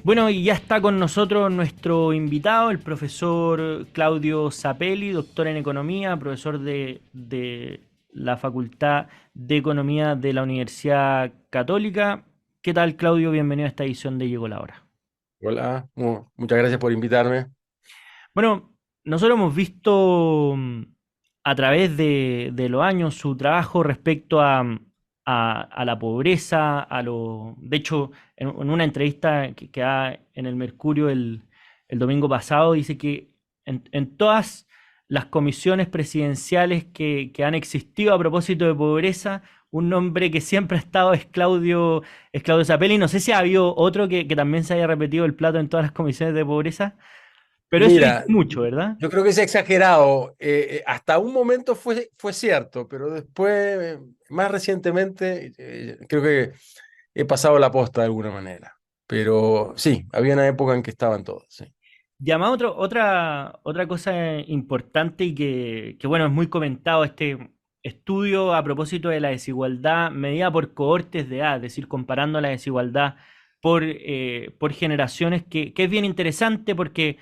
Bueno, y ya está con nosotros nuestro invitado, el profesor Claudio Zapelli, doctor en economía, profesor de la Facultad de Economía de la Universidad Católica. ¿Qué tal, Claudio? Bienvenido a esta edición de Llegó la Hora. Hola, muchas gracias por invitarme. Bueno, nosotros hemos visto a través de los años su trabajo respecto a la pobreza, de hecho, en una entrevista que da en el Mercurio el domingo pasado, dice que en todas las comisiones presidenciales que han existido a propósito de pobreza, un nombre que siempre ha estado es Claudio Zapelli. No sé si ha habido otro que también se haya repetido el plato en todas las comisiones de pobreza. Pero eso dice Mira, mucho, ¿verdad? yo creo que es exagerado. Hasta un momento fue cierto, pero después, más recientemente, creo que he pasado la posta de alguna manera. Pero sí, había una época en que estaban todos, sí. Llamado otra cosa importante y que, bueno, es muy comentado este estudio a propósito de la desigualdad medida por cohortes de edad, es decir, comparando la desigualdad por generaciones, que es bien interesante porque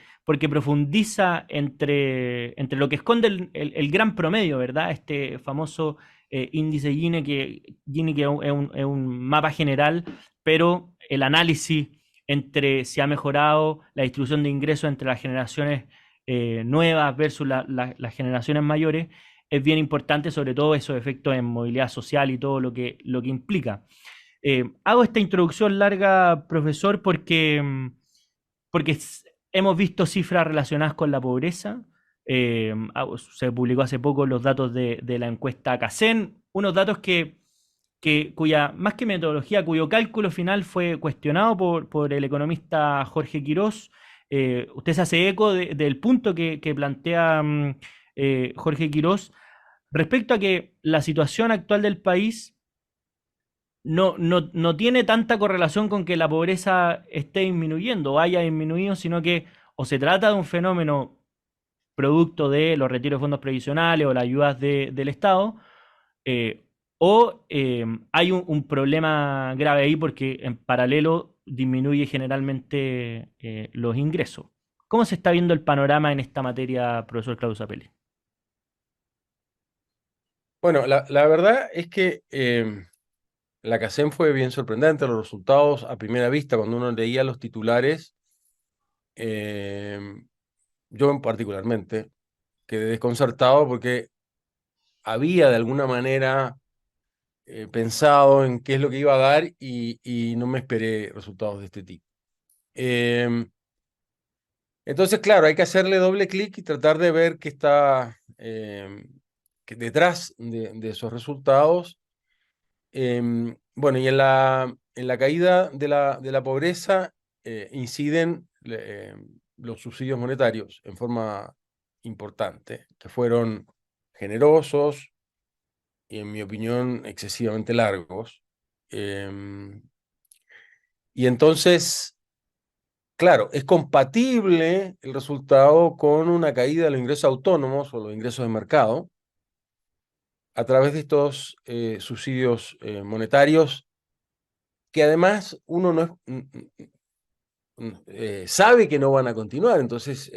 profundiza entre lo que esconde el gran promedio, ¿verdad? Este famoso índice Gini, que es un mapa general, pero el análisis entre si ha mejorado la distribución de ingresos entre las generaciones nuevas versus las generaciones mayores, es bien importante, sobre todo esos efectos en movilidad social y todo lo que implica. Hago esta introducción larga, profesor, porque hemos visto cifras relacionadas con la pobreza. Se publicó hace poco los datos de la encuesta CACEN, unos datos cuya, más que metodología, cuyo cálculo final fue cuestionado por el economista Jorge Quirós. Usted se hace eco del punto que plantea Jorge Quirós respecto a que la situación actual del país no tiene tanta correlación con que la pobreza esté disminuyendo o haya disminuido, sino que o se trata de un fenómeno producto de los retiros de fondos previsionales o las ayudas del Estado, eh, hay un problema grave ahí porque en paralelo disminuye generalmente los ingresos. ¿Cómo se está viendo el panorama en esta materia, profesor Claudio Zapelli? Bueno, la verdad es que la CACEN fue bien sorprendente, los resultados a primera vista, cuando uno leía los titulares, eh, yo particularmente quedé desconcertado porque había de alguna manera pensado en qué es lo que iba a dar y no me esperé resultados de este tipo. Eh, entonces, claro, hay que hacerle doble clic y tratar de ver qué está que detrás de esos resultados. Bueno, y en la caída de la pobreza inciden los subsidios monetarios en forma importante, que fueron generosos y, en mi opinión, excesivamente largos. Em, y entonces, claro, es compatible el resultado con una caída de los ingresos autónomos o los ingresos de mercado a través de estos subsidios monetarios que además uno no sabe que no van a continuar, entonces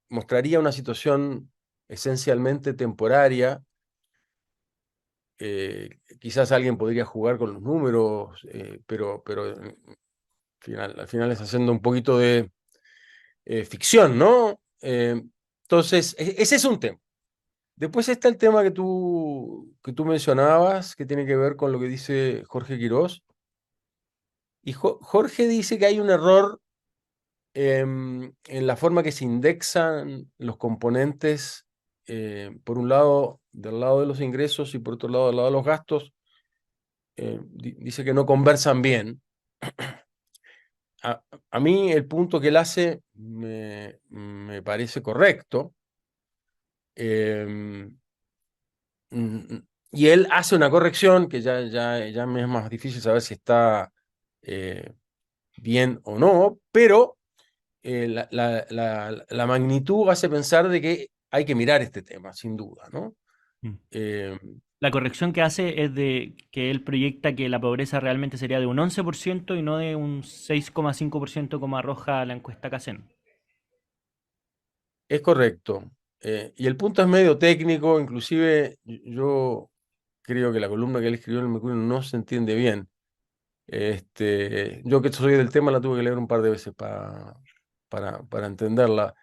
mostraría una situación esencialmente temporaria. Quizás alguien podría jugar con los números, pero al final es haciendo un poquito de ficción, ¿no? Entonces, ese es un tema. Después está el tema que tú mencionabas, que tiene que ver con lo que dice Jorge Quirós. Y Jorge dice que hay un error en la forma que se indexan los componentes, por un lado, del lado de los ingresos y por otro lado, del lado de los gastos. Dice que no conversan bien. A, a mí el punto que él hace me parece correcto. Eh, mm, y él hace una corrección que ya me es más difícil saber si está eh, bien o no, pero la magnitud hace pensar de que hay que mirar este tema, sin duda, ¿no? Mm. Eh, La corrección que hace es de que él proyecta que la pobreza realmente sería de un 11% y no de un 6,5% como arroja la encuesta CACEN. Es correcto. Y el punto es medio técnico, inclusive yo creo que la columna que él escribió en el Mercurio no se entiende bien. Yo que soy del tema la tuve que leer un par de veces para entenderla.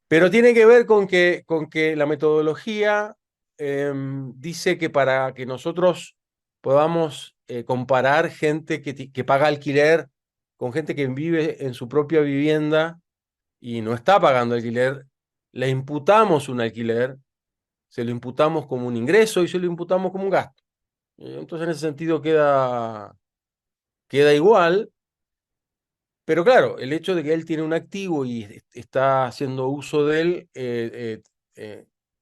Pero tiene que ver con que la metodología dice que para que nosotros podamos comparar gente que paga alquiler con gente que vive en su propia vivienda y no está pagando alquiler, le imputamos un alquiler, se lo imputamos como un ingreso y se lo imputamos como un gasto. Entonces, en ese sentido queda igual, pero claro, el hecho de que él tiene un activo y está haciendo uso de él,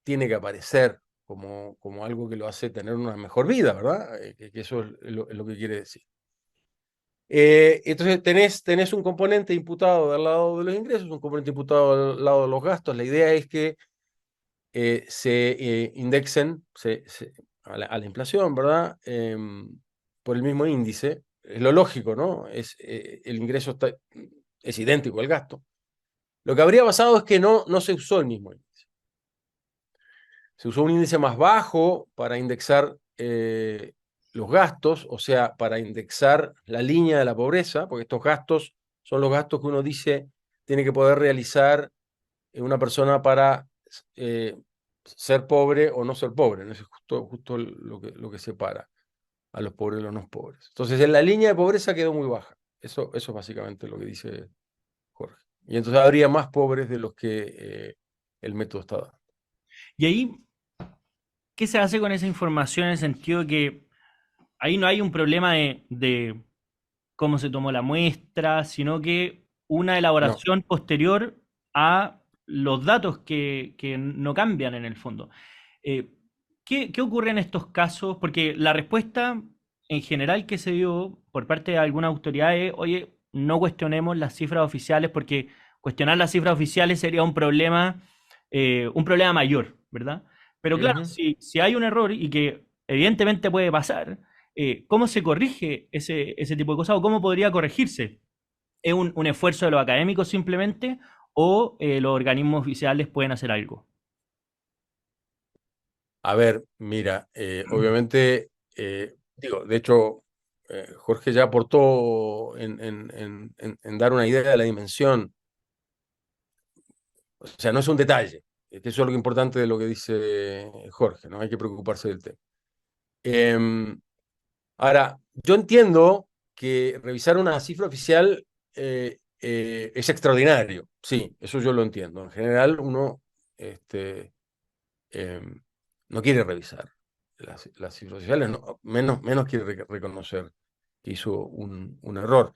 tiene que aparecer como algo que lo hace tener una mejor vida, ¿verdad? Que eso es lo que quiere decir. Entonces tenés un componente imputado del lado de los ingresos, un componente imputado del lado de los gastos. La idea es que se indexen a la inflación, ¿verdad? Por el mismo índice. Es lo lógico, ¿no? El ingreso es idéntico al gasto. Lo que habría pasado es que no se usó el mismo índice. Se usó un índice más bajo para indexar los gastos, o sea, para indexar la línea de la pobreza, porque estos gastos son los gastos que uno dice tiene que poder realizar una persona para ser pobre o no ser pobre, ¿no? Eso es justo lo que separa a los pobres de los no pobres. Entonces, en la línea de pobreza quedó muy baja. Eso es básicamente lo que dice Jorge. Y entonces habría más pobres de los que el método está dando. Y ahí, ¿qué se hace con esa información en el sentido de que ahí no hay un problema de cómo se tomó la muestra, sino que una No, elaboración posterior a los datos que no cambian en el fondo? Eh, ¿Qué ocurre en estos casos? Porque la respuesta en general que se dio por parte de alguna autoridad es, oye, no cuestionemos las cifras oficiales porque cuestionar las cifras oficiales sería un problema mayor, ¿verdad? Pero claro, ujú. si hay un error y que evidentemente puede pasar, ¿cómo se corrige ese tipo de cosas o cómo podría corregirse? ¿Es un esfuerzo de los académicos simplemente o los organismos oficiales pueden hacer algo? A ver, mira, obviamente, digo, de hecho, Jorge ya aportó en dar una idea de la dimensión. O sea, no es un detalle. Que eso es lo importante de lo que dice Jorge, ¿no? Hay que preocuparse del tema. Em, Ahora, yo entiendo que revisar una cifra oficial es extraordinario. Sí, eso yo lo entiendo. En general, uno este, em, no quiere revisar las cifras oficiales, menos quiere reconocer que hizo un error.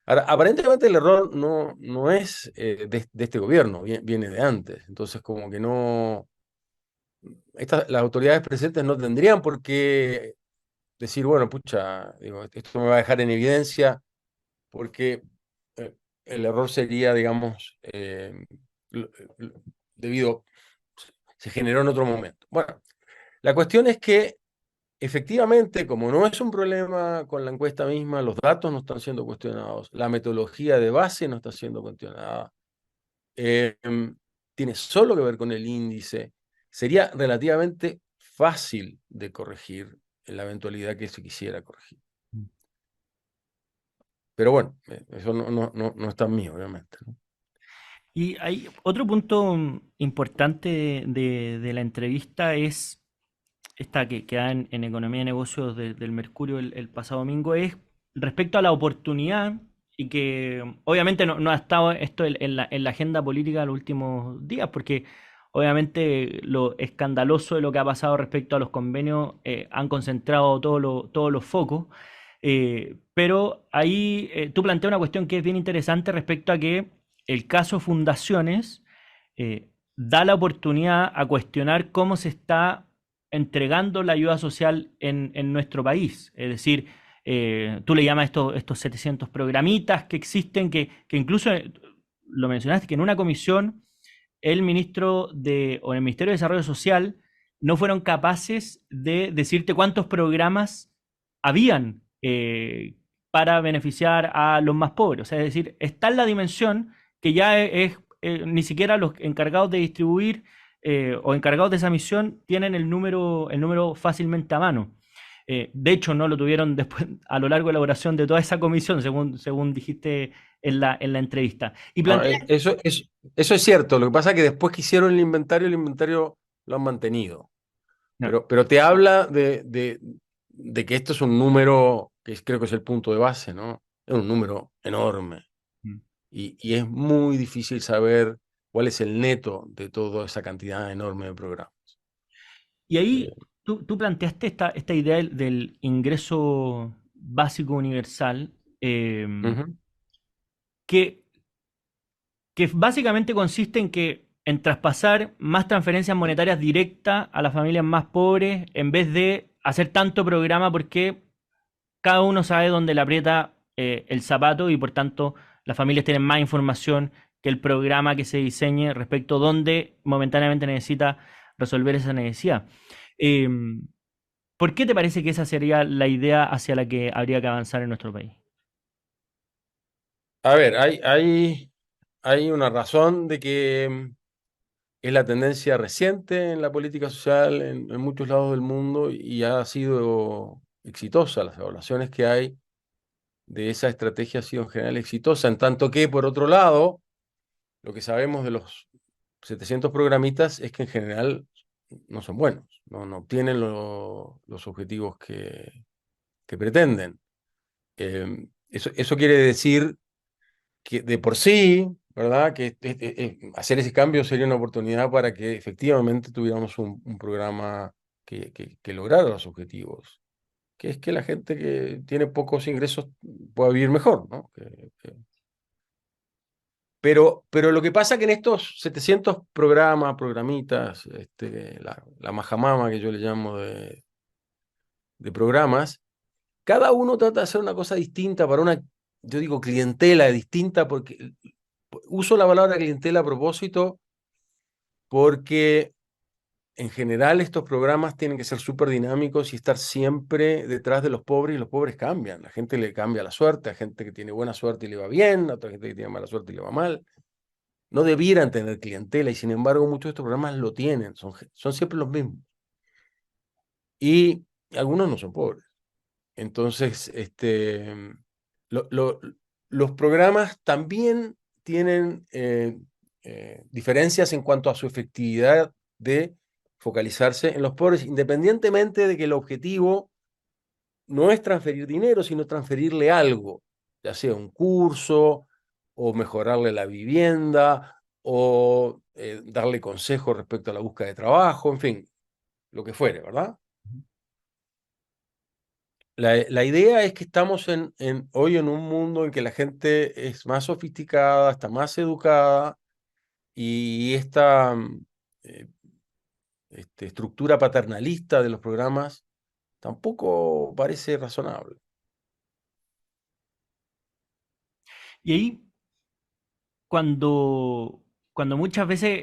Ahora, aparentemente el error no es de este gobierno, viene de antes. Entonces, como que no, las autoridades presentes no tendrían por qué decir, bueno, pucha, digo, esto me va a dejar en evidencia, porque eh, el error sería, digamos, lo- lo- debido, se generó en otro momento. Bueno, la cuestión es que efectivamente, como no es un problema con la encuesta misma, los datos no están siendo cuestionados, la metodología de base no está siendo cuestionada, eh, tiene solo que ver con el índice, sería relativamente fácil de corregir en la eventualidad que se quisiera corregir. Pero bueno, eso no es tan mío, obviamente, ¿no? Y hay otro punto importante de la entrevista es esta que da en Economía y Negocios del Mercurio el pasado domingo, es respecto a la oportunidad y que obviamente no ha estado esto en la agenda política los últimos días, porque obviamente lo escandaloso de lo que ha pasado respecto a los convenios han concentrado todos los focos. Pero ahí tú planteas una cuestión que es bien interesante respecto a que el caso Fundaciones da la oportunidad a cuestionar cómo se está entregando la ayuda social en nuestro país. Es decir, tú le llamas estos 700 programitas que existen, que incluso lo mencionaste, que en una comisión el ministro o el Ministerio de Desarrollo Social no fueron capaces de decirte cuántos programas habían para beneficiar a los más pobres. O sea, es decir, está en la dimensión que ya ni siquiera los encargados de distribuir o encargados de esa misión tienen el número fácilmente a mano. De hecho, no lo tuvieron después a lo largo de la elaboración de toda esa comisión, según dijiste en la entrevista. Y No, plantea, eso es cierto. Lo que pasa es que después que hicieron el inventario lo han mantenido. no, Pero te habla de que esto es un número, creo que es el punto de base, ¿no? Es un número enorme. mm. Y es muy difícil saber cuál es el neto de toda esa cantidad enorme de programas. Y Eh, ahí tú planteaste esta idea del ingreso básico universal, eh, Ujú. que, que básicamente consiste en traspasar más transferencias monetarias directas a las familias más pobres en vez de hacer tanto programa porque cada uno sabe dónde le aprieta el zapato y por tanto las familias tienen más información que el programa que se diseñe respecto a dónde momentáneamente necesita resolver esa necesidad. Eh, ¿Por qué te parece que esa sería la idea hacia la que habría que avanzar en nuestro país? A ver, hay una razón de que es la tendencia reciente en la política social en muchos lados del mundo y ha sido exitosa. Las evaluaciones que hay de esa estrategia ha sido en general exitosa, en tanto que, por otro lado, lo que sabemos de los 700 programitas es que en general no son buenos, no obtienen los objetivos que pretenden. Eso quiere decir que de por sí, ¿verdad? Que hacer ese cambio sería una oportunidad para que efectivamente tuviéramos un programa que lograra los objetivos, que es que la gente que tiene pocos ingresos pueda vivir mejor, ¿no? Pero lo que pasa es que en estos 700 programas, programitas, la majamama que yo le llamo de programas, cada uno trata de hacer una cosa distinta para una, yo digo clientela distinta porque uso la palabra clientela a propósito porque en general estos programas tienen que ser súper dinámicos y estar siempre detrás de los pobres y los pobres cambian. La gente le cambia la suerte, a gente que tiene buena suerte y le va bien, a otra gente que tiene mala suerte y le va mal. No debieran tener clientela y sin embargo muchos de estos programas lo tienen, son siempre los mismos. Y algunos no son pobres. Entonces, lo- lo- los programas también tienen diferencias en cuanto a su efectividad de focalizarse en los pobres, independientemente de que el objetivo no es transferir dinero, sino transferirle algo, ya sea un curso o mejorarle la vivienda o darle consejos respecto a la búsqueda de trabajo, en fin, lo que fuere, ¿verdad? La idea es que estamos hoy en un mundo en que la gente es más sofisticada, está más educada y esta eh, estructura paternalista de los programas tampoco parece razonable. Y ahí, cuando muchas veces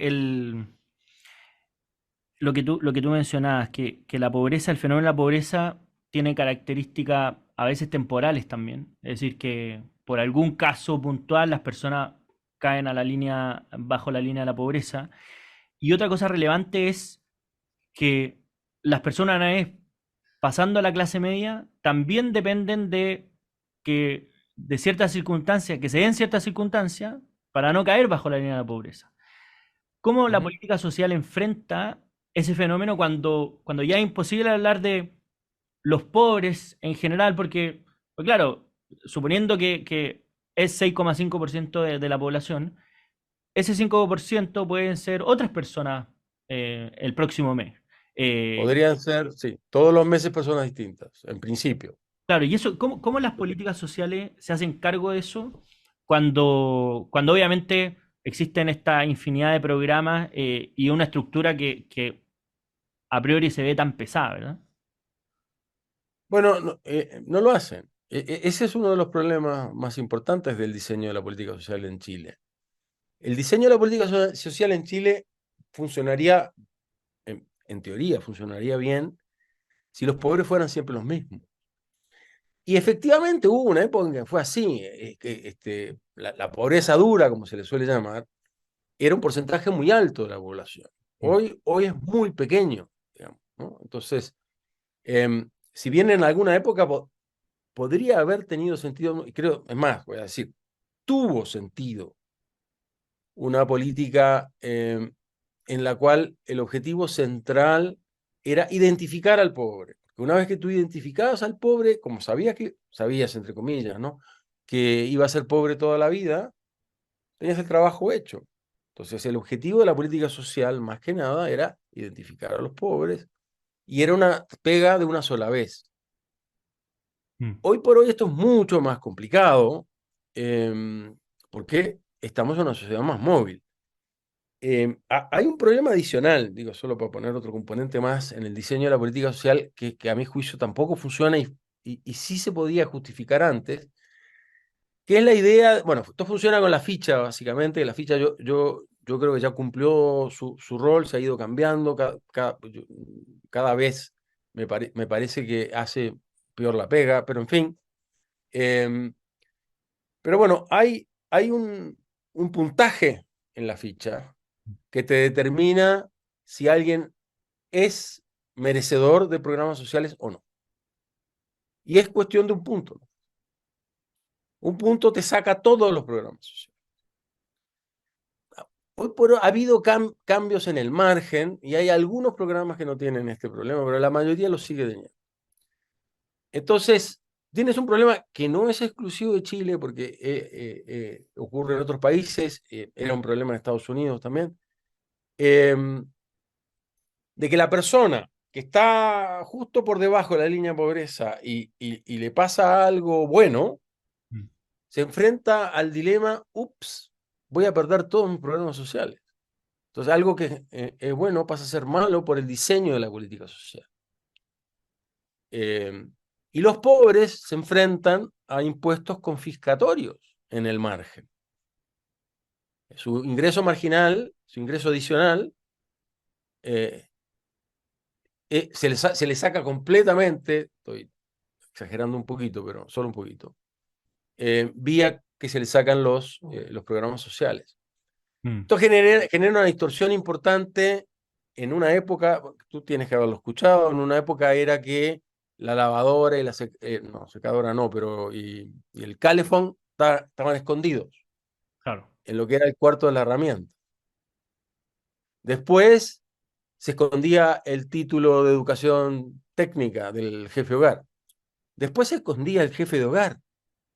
lo que tú mencionabas, que la pobreza, el fenómeno de la pobreza tiene características a veces temporales también. Es decir, que por algún caso puntual las personas caen a la línea, bajo la línea de la pobreza. Y otra cosa relevante es que las personas una vez pasando a la clase media también dependen de ciertas circunstancias, que se den ciertas circunstancias para no caer bajo la línea de la pobreza. ¿Cómo la Ujú. política social enfrenta ese fenómeno cuando ya es imposible hablar de los pobres en general? Porque, pues claro, suponiendo que es 6,5% de la población, ese 5% pueden ser otras personas el próximo mes. Podrían ser, sí, todos los meses personas distintas, en principio. Claro, y eso, ¿cómo las políticas sociales se hacen cargo de eso cuando obviamente existen esta infinidad de programas y una estructura que a priori se ve tan pesada, ¿verdad? Bueno, no lo hacen. Ese es uno de los problemas más importantes del diseño de la política social en Chile. El diseño de la política social en Chile funcionaría en teoría funcionaría bien si los pobres fueran siempre los mismos. Y efectivamente hubo una época en que fue así, la pobreza dura, como se le suele llamar, era un porcentaje muy alto de la población. Mm. Hoy es muy pequeño, digamos, ¿no? Entonces, si bien en alguna época podría haber tenido sentido, y creo, es más, voy a decir, tuvo sentido una política en la cual el objetivo central era identificar al pobre. Una vez que tú identificabas al pobre, como sabías entre comillas, ¿no? Que iba a ser pobre toda la vida, tenías el trabajo hecho. Entonces, el objetivo de la política social, más que nada, era identificar a los pobres y era una pega de una sola vez. Mm. Hoy por hoy esto es mucho más complicado eh, porque estamos en una sociedad más móvil. Hay un problema adicional, digo, solo para poner otro componente más en el diseño de la política social que a mi juicio tampoco funciona y sí se podía justificar antes, que es la idea, bueno, esto funciona con la ficha básicamente, la ficha yo creo que ya cumplió su rol, se ha ido cambiando, cada vez me parece que hace peor la pega, pero en fin. em, pero bueno, hay un puntaje en la ficha que te determina si alguien es merecedor de programas sociales o no. Y es cuestión de un punto, ¿no? Un punto te saca todos los programas sociales. Hoy por hoy ha habido cambios en el margen y hay algunos programas que no tienen este problema, pero la mayoría lo sigue teniendo. Entonces, tienes un problema que no es exclusivo de Chile porque ocurre en otros países, era un problema en Estados Unidos también, em, de que la persona que está justo por debajo de la línea de pobreza y le pasa algo bueno, Mm. se enfrenta al dilema, ups, voy a perder todos mis programas sociales. Entonces, algo que es bueno pasa a ser malo por el diseño de la política social. Eh, y los pobres se enfrentan a impuestos confiscatorios en el margen. Su ingreso marginal, su ingreso adicional, eh, se le saca completamente, estoy exagerando un poquito, pero solo un poquito, vía que se le sacan los programas sociales. Mm. Esto genera una distorsión importante en una época, tú tienes que haberlo escuchado, en una época era que la lavadora y no, secadora no, pero y el calefón estaban escondidos Claro. en lo que era el cuarto de la herramienta. Después se escondía el título de educación técnica del jefe de hogar. Después se escondía el jefe de hogar.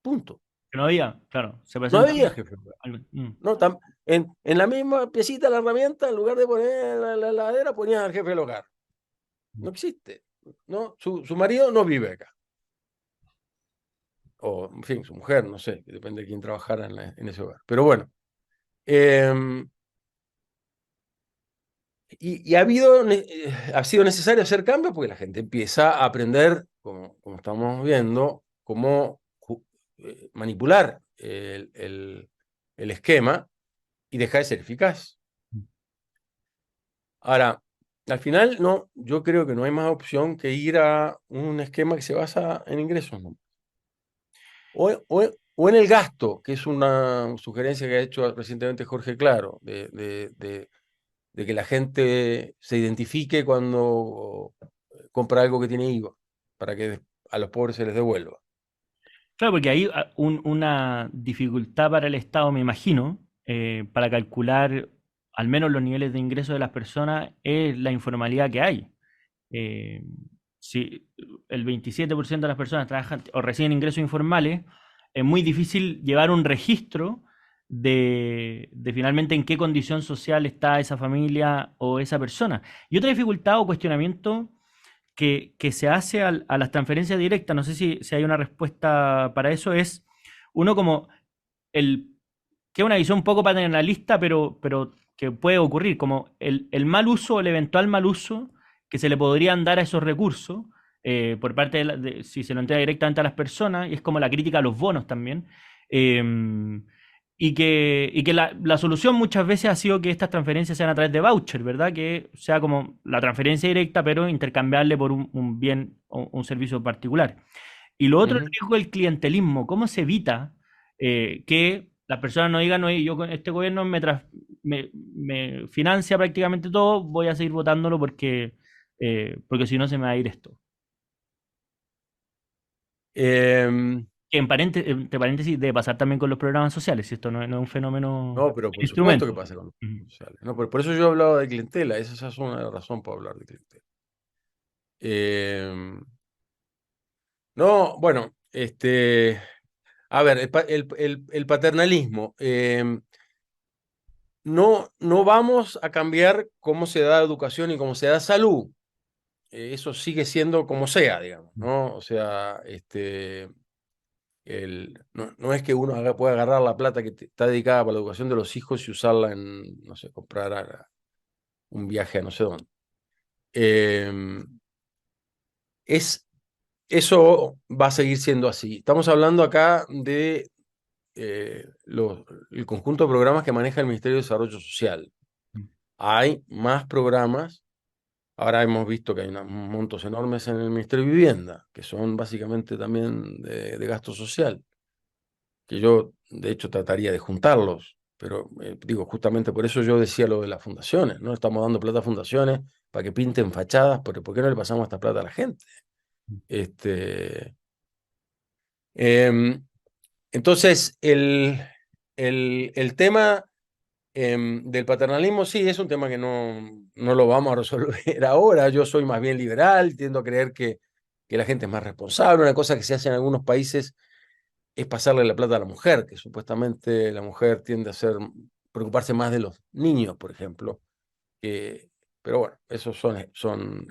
Punto. Que no había, claro, se No presenta había jefe de hogar. Mm. No, en la misma piecita de la herramienta, en lugar de poner la heladera, ponían al jefe del hogar. No existe. ¿No? Su marido no vive acá. O, en fin, su mujer, no sé, depende de quién trabajara en ese hogar. Pero bueno. em, ha sido necesario hacer cambios porque la gente empieza a aprender, como estamos viendo, cómo manipular el esquema y deja de ser eficaz. Ahora, al final, no, yo creo que no hay más opción que ir a un esquema que se basa en ingresos, ¿no? O en el gasto, que es una sugerencia que ha hecho recientemente Jorge Claro, de que la gente se identifique cuando compra algo que tiene IVA, para que a los pobres se les devuelva. Claro, porque hay una dificultad para el Estado, me imagino, para calcular al menos los niveles de ingreso de las personas, es la informalidad que hay. Eh, si el 27% de las personas trabajan o reciben ingresos informales, es muy difícil llevar un registro de finalmente en qué condición social está esa familia o esa persona. Y otra dificultad o cuestionamiento que se hace a las transferencias directas, no sé si hay una respuesta para eso, es uno como el, que es una visión un poco paternalista, pero que puede ocurrir, como el mal uso o el eventual mal uso que se le podrían dar a esos recursos por parte si se lo entrega directamente a las personas, y es como la crítica a los bonos también. y que la solución muchas veces ha sido que estas transferencias sean a través de voucher, ¿verdad? Que sea como la transferencia directa, pero intercambiable por un bien o un servicio particular. Y lo otro, el Ujú. riesgo del clientelismo. ¿Cómo se evita que las personas no digan, oye, yo con este gobierno me financia prácticamente todo, voy a seguir votándolo porque si no se me va a ir esto? Em, Que entre paréntesis, debe pasar también con los programas sociales, si esto no es un fenómeno no, pero de por supuesto que instrumento. pasa con los Ujú. programas sociales. No, por eso yo hablaba de clientela, esa es una razón para hablar de clientela. Em, no, bueno, a ver, el paternalismo. No vamos a cambiar cómo se da educación y cómo se da salud. Eso sigue siendo como sea, digamos, ¿no? O sea, no es que uno pueda agarrar la plata que está dedicada para la educación de los hijos y usarla en, no sé, comprar un viaje a no sé dónde. Eh, es, Eso va a seguir siendo así. Estamos hablando acá de el conjunto de programas que maneja el Ministerio de Desarrollo Social. Hay más programas. Ahora hemos visto que hay unos montos enormes en el Ministerio de Vivienda, que son básicamente también de gasto social, que yo de hecho trataría de juntarlos, pero digo, justamente por eso yo decía lo de las fundaciones, ¿no? Estamos dando plata a fundaciones para que pinten fachadas, pero ¿por qué no le pasamos esta plata a la gente? Este, em, entonces, el tema del paternalismo sí es un tema que no lo vamos a resolver ahora. Yo soy más bien liberal, tiendo a creer que la gente es más responsable. Una cosa que se hace en algunos países es pasarle la plata a la mujer, que supuestamente la mujer tiende a preocuparse más de los niños, por ejemplo. Pero bueno, esos son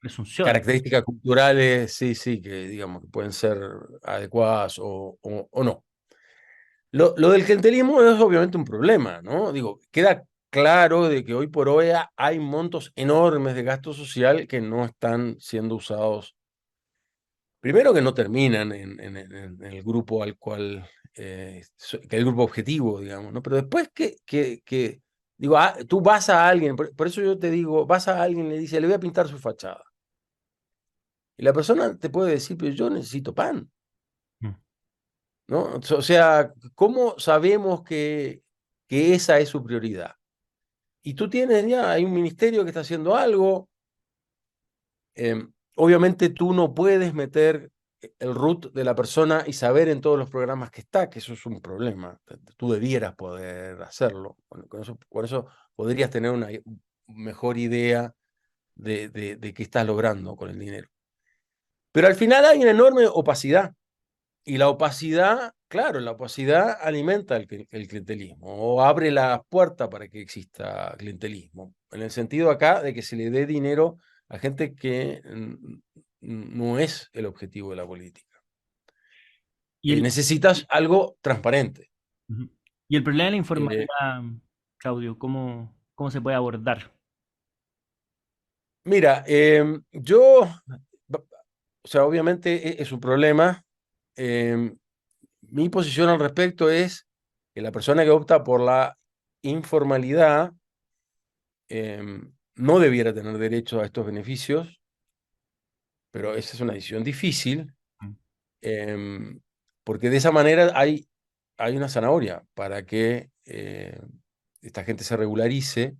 Presunciones. características culturales, sí, sí, que digamos que pueden ser adecuadas o no. Lo del clientelismo es obviamente un problema, ¿no? Digo, queda claro de que hoy por hoy hay montos enormes de gasto social que no están siendo usados. Primero que no terminan en el grupo al cual, que el grupo objetivo, digamos, ¿no? Pero después digo, tú vas a alguien, por eso yo te digo, vas a alguien y le dices, le voy a pintar su fachada. Y la persona te puede decir, pero yo necesito pan, Mm. ¿no? O sea, ¿cómo sabemos que esa es su prioridad? Y tú tienes ya, hay un ministerio que está haciendo algo. Obviamente tú no puedes meter el root de la persona y saber en todos los programas que está, que eso es un problema. Tú debieras poder hacerlo. Bueno, con eso podrías tener una mejor idea de qué estás logrando con el dinero. Pero al final hay una enorme opacidad. Y la opacidad, claro, la opacidad alimenta el clientelismo o abre la puerta para que exista clientelismo. En el sentido acá de que se le dé dinero a gente que no es el objetivo de la política. Y el, Necesitas algo transparente. Ujú. Y el problema de la Eh, informalidad, Claudio, ¿cómo se puede abordar? Mira, yo, o sea, obviamente es un problema. Em, Mi posición al respecto es que la persona que opta por la informalidad no debiera tener derecho a estos beneficios, pero esa es una decisión difícil, Mm. em, porque de esa manera hay una zanahoria para que esta gente se regularice,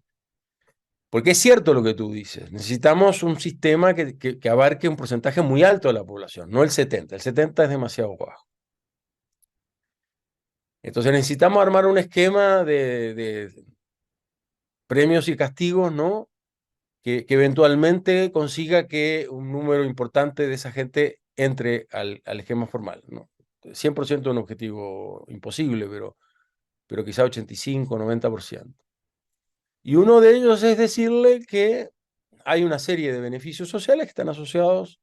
porque es cierto lo que tú dices, necesitamos un sistema que abarque un porcentaje muy alto de la población, no el 70 es demasiado bajo. Entonces necesitamos armar un esquema de premios y castigos, ¿no? Que eventualmente consiga que un número importante de esa gente entre al esquema formal, ¿no? 100% es un objetivo imposible, pero quizá 85, 90%. Y uno de ellos es decirle que hay una serie de beneficios sociales que están asociados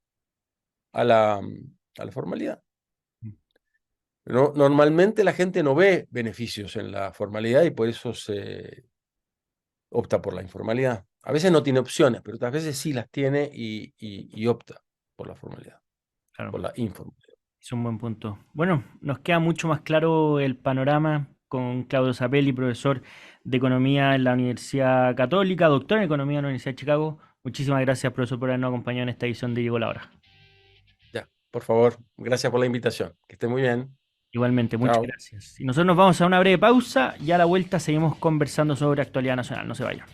a la formalidad. No, normalmente la gente no ve beneficios en la formalidad y por eso se opta por la informalidad. A veces no tiene opciones, pero otras veces sí las tiene y opta por la formalidad, Claro, por la informalidad. es un buen punto. Bueno, nos queda mucho más claro el panorama con Claudio Sapelli, profesor de Economía en la Universidad Católica, doctor en Economía en la Universidad de Chicago. Muchísimas gracias, profesor, por habernos acompañado en esta edición de Llegó la Hora. Ya, por favor, gracias por la invitación. Que esté muy bien. Igualmente, muchas Chao. gracias. Y nosotros nos vamos a una breve pausa y a la vuelta seguimos conversando sobre actualidad nacional. No se vayan.